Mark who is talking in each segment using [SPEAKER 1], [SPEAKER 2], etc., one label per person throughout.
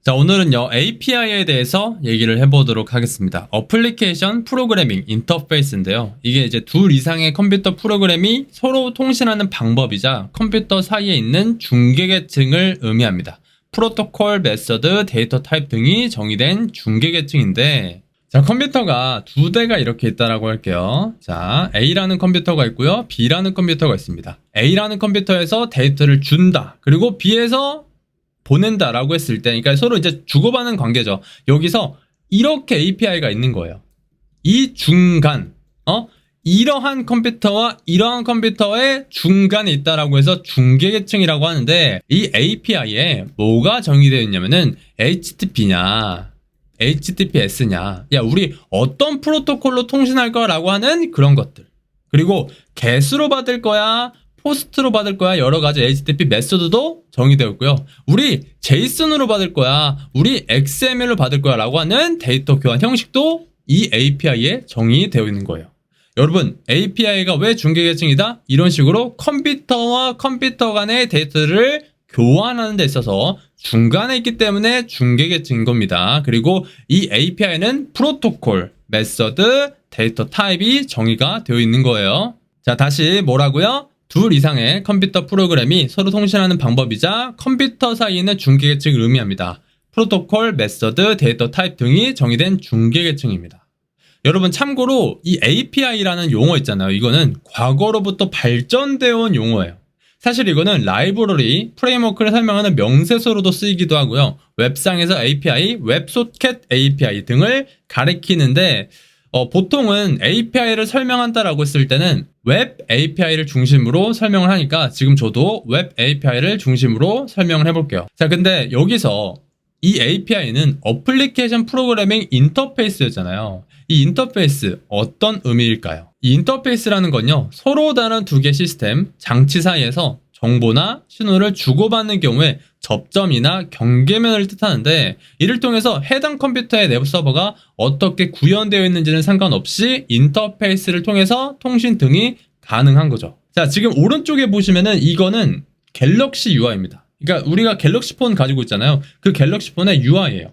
[SPEAKER 1] 자, 오늘은요, API에 대해서 얘기를 해보도록 하겠습니다. 어플리케이션 프로그래밍 인터페이스인데요. 이게 이제 둘 이상의 컴퓨터 프로그램이 서로 통신하는 방법이자 컴퓨터 사이에 있는 중계계층을 의미합니다. 프로토콜, 메서드, 데이터 타입 등이 정의된 중계계층인데, 자, 컴퓨터가 두 대가 이렇게 있다라고 할게요. 자, A라는 컴퓨터가 있고요, B라는 컴퓨터가 있습니다. A라는 컴퓨터에서 데이터를 준다. 그리고 B에서 보낸다라고 했을 때, 그러니까 서로 이제 주고받는 관계죠. 여기서 이렇게 API가 있는 거예요. 이 중간, 이러한 컴퓨터와 이러한 컴퓨터의 중간에 있다라고 해서 중계계층이라고 하는데, 이 API에 뭐가 정의되어 있냐면은 HTTP냐, HTTPS냐, 야, 우리 어떤 프로토콜로 통신할 거라고 하는 그런 것들. 그리고 get으로 받을 거야, 포스트로 받을 거야, 여러 가지 HTTP 메소드도 정의되어 있고요. 우리 JSON으로 받을 거야, 우리 XML로 받을 거야 라고 하는 데이터 교환 형식도 이 API에 정의되어 있는 거예요. 여러분, API가 왜 중계계층이다? 이런 식으로 컴퓨터와 컴퓨터 간의 데이터를 교환하는 데 있어서 중간에 있기 때문에 중계계층인 겁니다. 그리고 이 API는 프로토콜, 메서드, 데이터 타입이 정의가 되어 있는 거예요. 자, 다시 뭐라고요? 둘 이상의 컴퓨터 프로그램이 서로 통신하는 방법이자 컴퓨터 사이에 있는 중계계층을 의미합니다. 프로토콜, 메서드, 데이터 타입 등이 정의된 중계계층입니다. 여러분, 참고로 이 API라는 용어 있잖아요. 이거는 과거로부터 발전되어 온 용어예요. 사실 이거는 라이브러리, 프레임워크를 설명하는 명세서로도 쓰이기도 하고요. 웹상에서 API, 웹소켓 API 등을 가리키는데, 보통은 API를 설명한다라고 했을 때는 웹 API를 중심으로 설명을 하니까 지금 저도 웹 API를 중심으로 설명을 해볼게요. 자, 근데 여기서 이 API는 어플리케이션 프로그래밍 인터페이스였잖아요. 이 인터페이스 어떤 의미일까요? 이 인터페이스라는 건요, 서로 다른 두 개 시스템, 장치 사이에서 정보나 신호를 주고받는 경우에 접점이나 경계면을 뜻하는데, 이를 통해서 해당 컴퓨터의 내부 서버가 어떻게 구현되어 있는지는 상관없이 인터페이스를 통해서 통신 등이 가능한 거죠. 자, 지금 오른쪽에 보시면은 이거는 갤럭시 UI입니다. 그러니까 우리가 갤럭시 폰 가지고 있잖아요. 그 갤럭시 폰의 UI예요.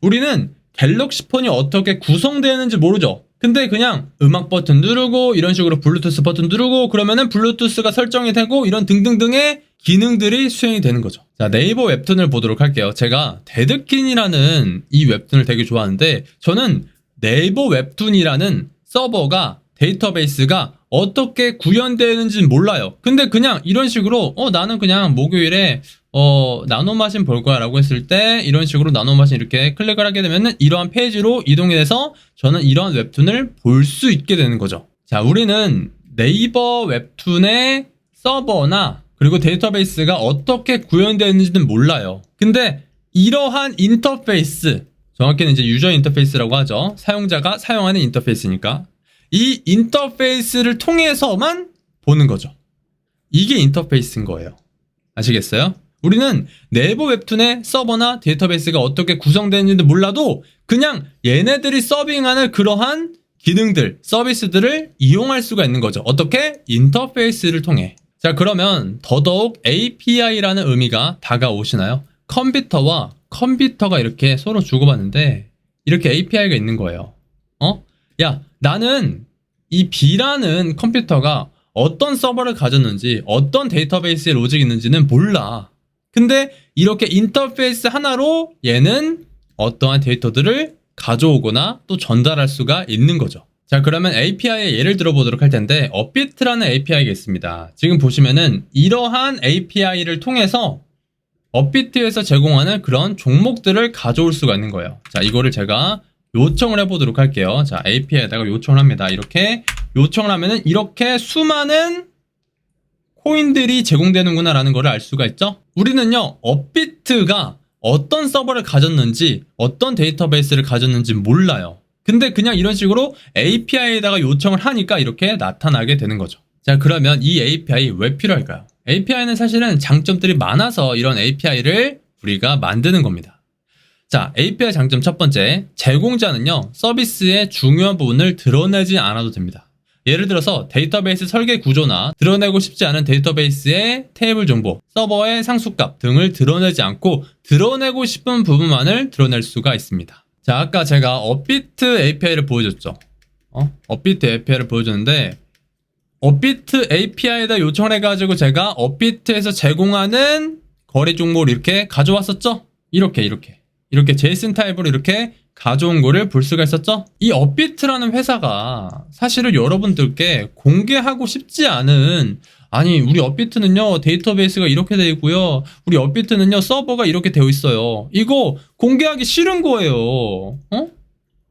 [SPEAKER 1] 우리는 갤럭시 폰이 어떻게 구성되어 있는지 모르죠. 근데 그냥 음악 버튼 누르고 이런 식으로 블루투스 버튼 누르고 그러면은 블루투스가 설정이 되고 이런 등등등의 기능들이 수행이 되는 거죠. 자, 네이버 웹툰을 보도록 할게요. 제가 데드킨이라는 이 웹툰을 되게 좋아하는데, 저는 네이버 웹툰이라는 서버가, 데이터베이스가 어떻게 구현되는지는 몰라요. 근데 그냥 이런 식으로 나는 그냥 목요일에 나노마신 볼 거야 라고 했을 때 이런 식으로 나노마신 이렇게 클릭을 하게 되면은 이러한 페이지로 이동이 돼서 저는 이러한 웹툰을 볼 수 있게 되는 거죠. 자, 우리는 네이버 웹툰의 서버나 그리고 데이터베이스가 어떻게 구현되는지는 몰라요. 근데 이러한 인터페이스, 정확히는 이제 유저 인터페이스라고 하죠. 사용자가 사용하는 인터페이스니까 이 인터페이스를 통해서만 보는 거죠. 이게 인터페이스인 거예요. 아시겠어요? 우리는 네이버 웹툰의 서버나 데이터베이스가 어떻게 구성되는지도 몰라도 그냥 얘네들이 서빙하는 그러한 기능들, 서비스들을 이용할 수가 있는 거죠. 어떻게? 인터페이스를 통해. 자, 그러면 더더욱 API라는 의미가 다가오시나요? 컴퓨터와 컴퓨터가 이렇게 서로 주고받는데 이렇게 API가 있는 거예요. 야, 나는 이 B라는 컴퓨터가 어떤 서버를 가졌는지, 어떤 데이터베이스에 로직이 있는지는 몰라. 근데 이렇게 인터페이스 하나로 얘는 어떠한 데이터들을 가져오거나 또 전달할 수가 있는 거죠. 자, 그러면 API의 예를 들어보도록 할 텐데, 업비트라는 API가 있습니다. 지금 보시면은 이러한 API를 통해서 업비트에서 제공하는 그런 종목들을 가져올 수가 있는 거예요. 자, 이거를 제가 요청을 해보도록 할게요. 자, API에다가 요청을 합니다. 이렇게 요청을 하면은 이렇게 수많은 코인들이 제공되는구나 라는 걸 알 수가 있죠. 우리는요, 업비트가 어떤 서버를 가졌는지, 어떤 데이터베이스를 가졌는지 몰라요. 근데 그냥 이런 식으로 API에다가 요청을 하니까 이렇게 나타나게 되는 거죠. 자, 그러면 이 API 왜 필요할까요? API는 사실은 장점들이 많아서 이런 API를 우리가 만드는 겁니다. 자, API 장점 첫 번째, 제공자는요, 서비스의 중요한 부분을 드러내지 않아도 됩니다. 예를 들어서 데이터베이스 설계 구조나 드러내고 싶지 않은 데이터베이스의 테이블 정보, 서버의 상수값 등을 드러내지 않고 드러내고 싶은 부분만을 드러낼 수가 있습니다. 자, 아까 제가 업비트 API를 보여줬죠. 업비트 API를 보여줬는데 업비트 API에다 요청을 해가지고 제가 업비트에서 제공하는 거래 정보를 이렇게 가져왔었죠? 이렇게 JSON 타입으로 이렇게 가져온 거를 볼 수가 있었죠? 이 업비트라는 회사가 사실은 여러분들께 공개하고 싶지 않은, 아니 우리 업비트는요 데이터베이스가 이렇게 되어 있고요, 우리 업비트는요 서버가 이렇게 되어 있어요, 이거 공개하기 싫은 거예요.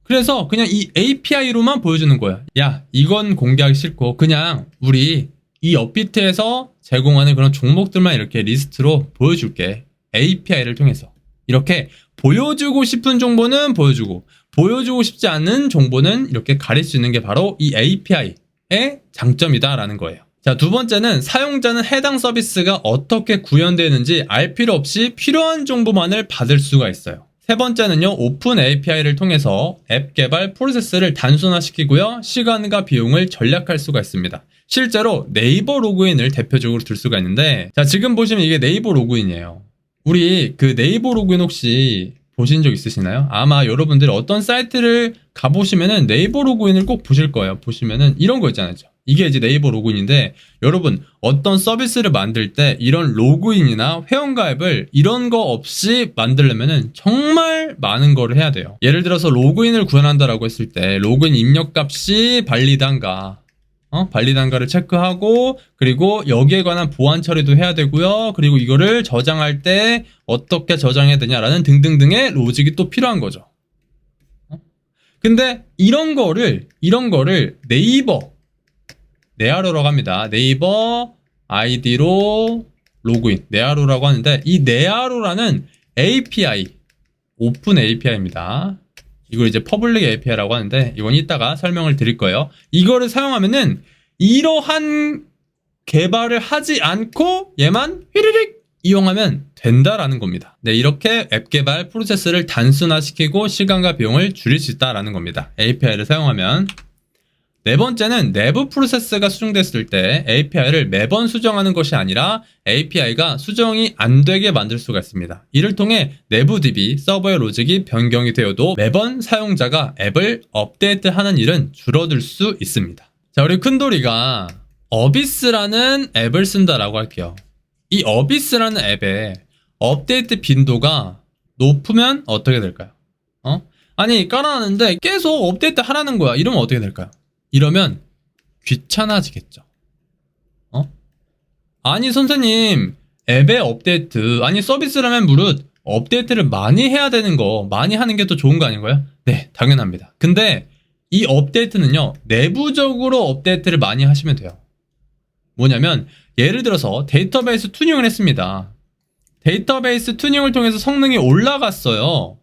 [SPEAKER 1] 그래서 그냥 이 API로만 보여주는 거야. 야, 이건 공개하기 싫고 그냥 우리 이 업비트에서 제공하는 그런 종목들만 이렇게 리스트로 보여줄게. API를 통해서 이렇게 보여주고 싶은 정보는 보여주고, 보여주고 싶지 않은 정보는 이렇게 가릴 수 있는 게 바로 이 API의 장점이다 라는 거예요. 자, 두 번째는 사용자는 해당 서비스가 어떻게 구현되는지 알 필요 없이 필요한 정보만을 받을 수가 있어요. 세 번째는요, 오픈 API를 통해서 앱 개발 프로세스를 단순화시키고요, 시간과 비용을 절약할 수가 있습니다. 실제로 네이버 로그인을 대표적으로 들 수가 있는데, 자, 지금 보시면 이게 네이버 로그인이에요. 우리 그 네이버 로그인 혹시 보신 적 있으시나요? 아마 여러분들이 어떤 사이트를 가보시면은 네이버 로그인을 꼭 보실 거예요. 보시면은 이런 거 있잖아요. 이게 이제 네이버 로그인인데, 여러분 어떤 서비스를 만들 때 이런 로그인이나 회원가입을 이런 거 없이 만들려면은 정말 많은 거를 해야 돼요. 예를 들어서 로그인을 구현한다라고 했을 때 로그인 입력값이 발리단가, 발리단가를 체크하고, 그리고 여기에 관한 보안 처리도 해야 되고요, 그리고 이거를 저장할 때 어떻게 저장해야 되냐라는 등등등의 로직이 또 필요한 거죠. 근데 이런 거를 네아로라고 합니다. 네이버 아이디로 로그인, 네아로라고 하는데, 이 네아로라는 API, 오픈 API입니다. 이걸 이제 퍼블릭 API라고 하는데, 이건 이따가 설명을 드릴 거예요. 이거를 사용하면은 이러한 개발을 하지 않고 얘만 휘리릭 이용하면 된다라는 겁니다. 네, 이렇게 앱 개발 프로세스를 단순화시키고 시간과 비용을 줄일 수 있다라는 겁니다. API를 사용하면. 네 번째는 내부 프로세스가 수정됐을 때 API를 매번 수정하는 것이 아니라 API가 수정이 안 되게 만들 수가 있습니다. 이를 통해 내부 DB, 서버의 로직이 변경이 되어도 매번 사용자가 앱을 업데이트하는 일은 줄어들 수 있습니다. 자, 우리 큰돌이가 어비스라는 앱을 쓴다라고 할게요. 이 어비스라는 앱의 업데이트 빈도가 높으면 어떻게 될까요? 아니, 깔아놨는데 계속 업데이트 하라는 거야. 이러면 어떻게 될까요? 이러면 귀찮아지겠죠. 아니 선생님, 앱의 업데이트, 아니 서비스라면 무릇 업데이트를 많이 해야 되는 거, 많이 하는 게 더 좋은 거 아닌가요? 네, 당연합니다. 근데 이 업데이트는요, 내부적으로 업데이트를 많이 하시면 돼요. 뭐냐면 예를 들어서 데이터베이스 튜닝을 했습니다. 데이터베이스 튜닝을 통해서 성능이 올라갔어요.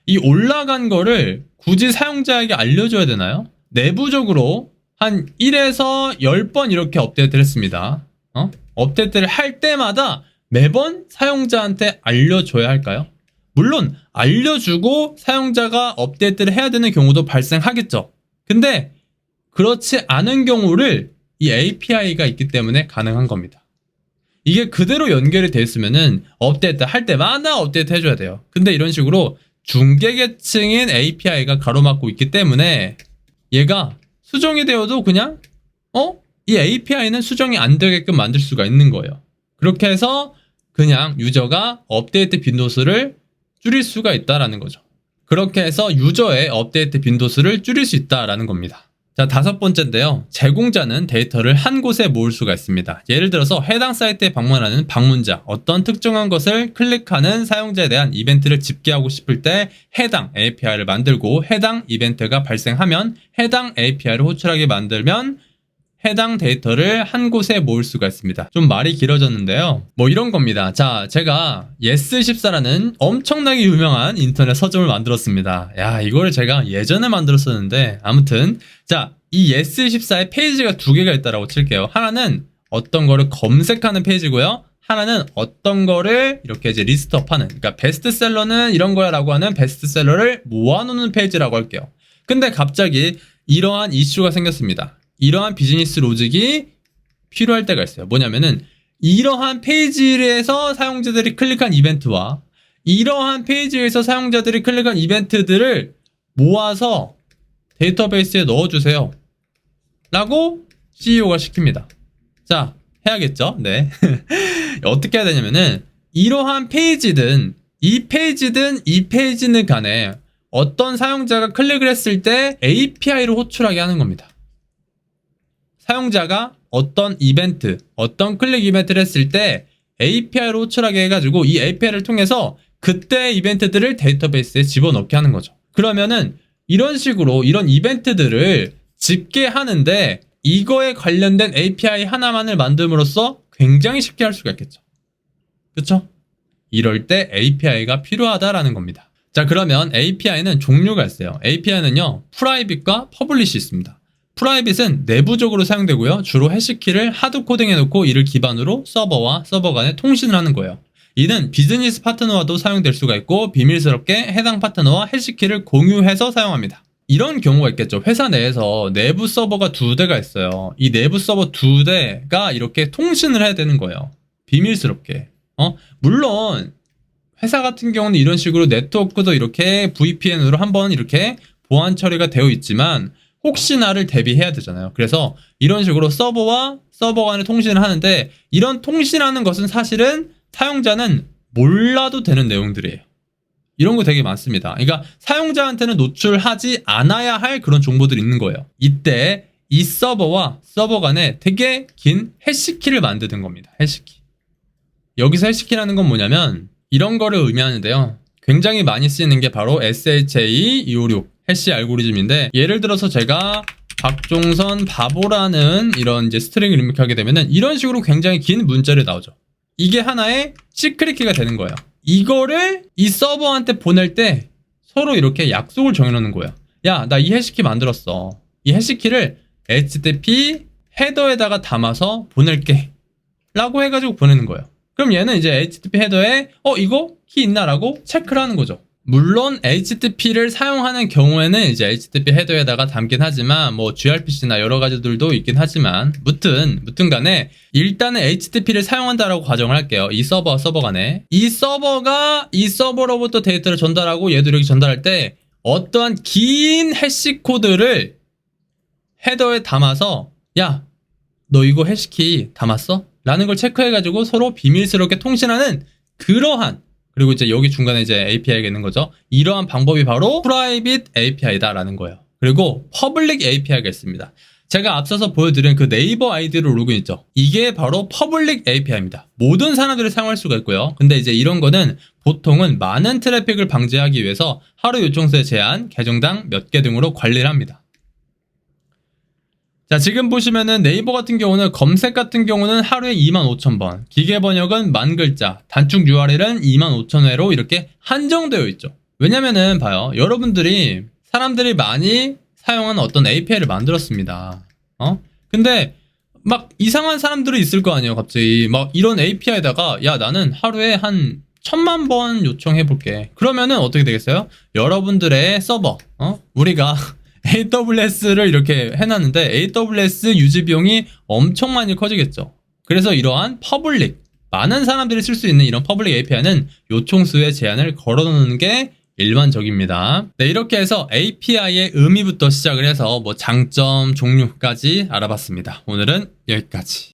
[SPEAKER 1] 이 올라간 거를 굳이 사용자에게 알려줘야 되나요? 내부적으로 한 1에서 10번 이렇게 업데이트를 했습니다. 업데이트를 할 때마다 매번 사용자한테 알려줘야 할까요? 물론 알려주고 사용자가 업데이트를 해야 되는 경우도 발생하겠죠. 근데 그렇지 않은 경우를 이 API가 있기 때문에 가능한 겁니다. 이게 그대로 연결이 되어 있으면은 업데이트 할 때마다 업데이트 해줘야 돼요. 근데 이런 식으로 중계계층인 API가 가로막고 있기 때문에 얘가 수정이 되어도 그냥 이 API는 수정이 안 되게끔 만들 수가 있는 거예요. 그렇게 해서 그냥 유저가 업데이트 빈도수를 줄일 수가 있다라는 거죠. 그렇게 해서 유저의 업데이트 빈도수를 줄일 수 있다라는 겁니다. 자, 다섯 번째인데요. 제공자는 데이터를 한 곳에 모을 수가 있습니다. 예를 들어서 해당 사이트에 방문하는 방문자, 어떤 특정한 것을 클릭하는 사용자에 대한 이벤트를 집계하고 싶을 때 해당 API를 만들고, 해당 이벤트가 발생하면 해당 API를 호출하게 만들면 해당 데이터를 한 곳에 모을 수가 있습니다. 좀 말이 길어졌는데요. 뭐 이런 겁니다. 자, 제가 yes14라는 엄청나게 유명한 인터넷 서점을 만들었습니다. 야, 이걸 제가 예전에 만들었었는데, 아무튼 자, 이 yes14의 페이지가 두 개가 있다라고 칠게요. 하나는 어떤 거를 검색하는 페이지고요, 하나는 어떤 거를 이렇게 이제 리스트업하는, 그러니까 베스트셀러는 이런 거야 라고 하는 베스트셀러를 모아놓는 페이지라고 할게요. 근데 갑자기 이러한 이슈가 생겼습니다. 이러한 비즈니스 로직이 필요할 때가 있어요. 뭐냐면은 이러한 페이지에서 사용자들이 클릭한 이벤트와 이러한 페이지에서 사용자들이 클릭한 이벤트들을 모아서 데이터베이스에 넣어주세요 라고 CEO가 시킵니다. 자, 해야겠죠? 네. 어떻게 해야 되냐면은 이러한 페이지든 이 페이지는 간에 어떤 사용자가 클릭을 했을 때 API로 호출하게 하는 겁니다. 사용자가 어떤 이벤트, 어떤 클릭 이벤트를 했을 때 API로 호출하게 해가지고 이 API를 통해서 그때의 이벤트들을 데이터베이스에 집어넣게 하는 거죠. 그러면은 이런 식으로 이런 이벤트들을 집계하는데 이거에 관련된 API 하나만을 만듦으로써 굉장히 쉽게 할 수가 있겠죠. 그쵸? 이럴 때 API가 필요하다라는 겁니다. 자, 그러면 API는 종류가 있어요. API는요, 프라이빗과 퍼블리시 있습니다. 프라이빗은 내부적으로 사용되고요. 주로 해시키를 하드 코딩해놓고 이를 기반으로 서버와 서버 간에 통신을 하는 거예요. 이는 비즈니스 파트너와도 사용될 수가 있고 비밀스럽게 해당 파트너와 해시키를 공유해서 사용합니다. 이런 경우가 있겠죠. 회사 내에서 내부 서버가 2대가 있어요. 이 내부 서버 2대가 이렇게 통신을 해야 되는 거예요. 비밀스럽게. 물론 회사 같은 경우는 이런 식으로 네트워크도 이렇게 VPN으로 한번 이렇게 보안 처리가 되어 있지만 혹시나를 대비해야 되잖아요. 그래서 이런 식으로 서버와 서버 간의 통신을 하는데 이런 통신하는 것은 사실은 사용자는 몰라도 되는 내용들이에요. 이런 거 되게 많습니다. 그러니까 사용자한테는 노출하지 않아야 할 그런 정보들이 있는 거예요. 이때 이 서버와 서버 간에 되게 긴 해시키를 만드는 겁니다. 해시키. 여기서 해시키라는 건 뭐냐면 이런 거를 의미하는데요. 굉장히 많이 쓰이는 게 바로 SHA-256 해시 알고리즘인데 예를 들어서 제가 박종선 바보라는 이런 이제 스트링을 입력하게 되면은 이런 식으로 굉장히 긴 문자를 나오죠. 이게 하나의 시크릿 키가 되는 거예요. 이거를 이 서버한테 보낼 때 서로 이렇게 약속을 정해놓는 거예요. 야, 나 이 해시키 만들었어. 이 해시키를 HTTP 헤더에다가 담아서 보낼게 라고 해가지고 보내는 거예요. 그럼 얘는 이제 HTTP 헤더에 이거 키 있나? 라고 체크를 하는 거죠. 물론 HTTP를 사용하는 경우에는 이제 HTTP 헤더에다가 담긴 하지만 뭐 gRPC나 여러 가지들도 있긴 하지만 무튼 간에 일단은 HTTP를 사용한다라고 가정을 할게요. 이 서버 간에 이 서버가 이 서버로부터 데이터를 전달하고 얘도 이렇게 전달할 때 어떠한 긴 해시 코드를 헤더에 담아서 야, 너 이거 해시키 담았어? 라는 걸 체크해가지고 서로 비밀스럽게 통신하는 그러한 그리고 이제 여기 중간에 이제 API가 있는 거죠. 이러한 방법이 바로 프라이빗 API다라는 거예요. 그리고 퍼블릭 API가 있습니다. 제가 앞서서 보여드린 그 네이버 아이디로 로그인 있죠. 이게 바로 퍼블릭 API입니다. 모든 사람들이 사용할 수가 있고요. 근데 이제 이런 거는 보통은 많은 트래픽을 방지하기 위해서 하루 요청수의 제한, 계정당 몇 개 등으로 관리를 합니다. 자, 지금 보시면은 네이버 같은 경우는 검색 같은 경우는 하루에 25,000번, 기계 번역은 10,000글자, 단축 URL은 25,000회로 이렇게 한정되어 있죠. 왜냐면은 봐요. 여러분들이 사람들이 많이 사용하는 어떤 API를 만들었습니다. 근데 막 이상한 사람들이 있을 거 아니에요. 갑자기 막 이런 API에다가 야, 나는 하루에 한 1000만 번 요청해볼게. 그러면은 어떻게 되겠어요? 여러분들의 서버, 우리가 AWS를 이렇게 해놨는데 AWS 유지 비용이 엄청 많이 커지겠죠. 그래서 이러한 퍼블릭, 많은 사람들이 쓸 수 있는 이런 퍼블릭 API는 요청수의 제한을 걸어놓는 게 일반적입니다. 네, 이렇게 해서 API의 의미부터 시작을 해서 뭐 장점, 종류까지 알아봤습니다. 오늘은 여기까지.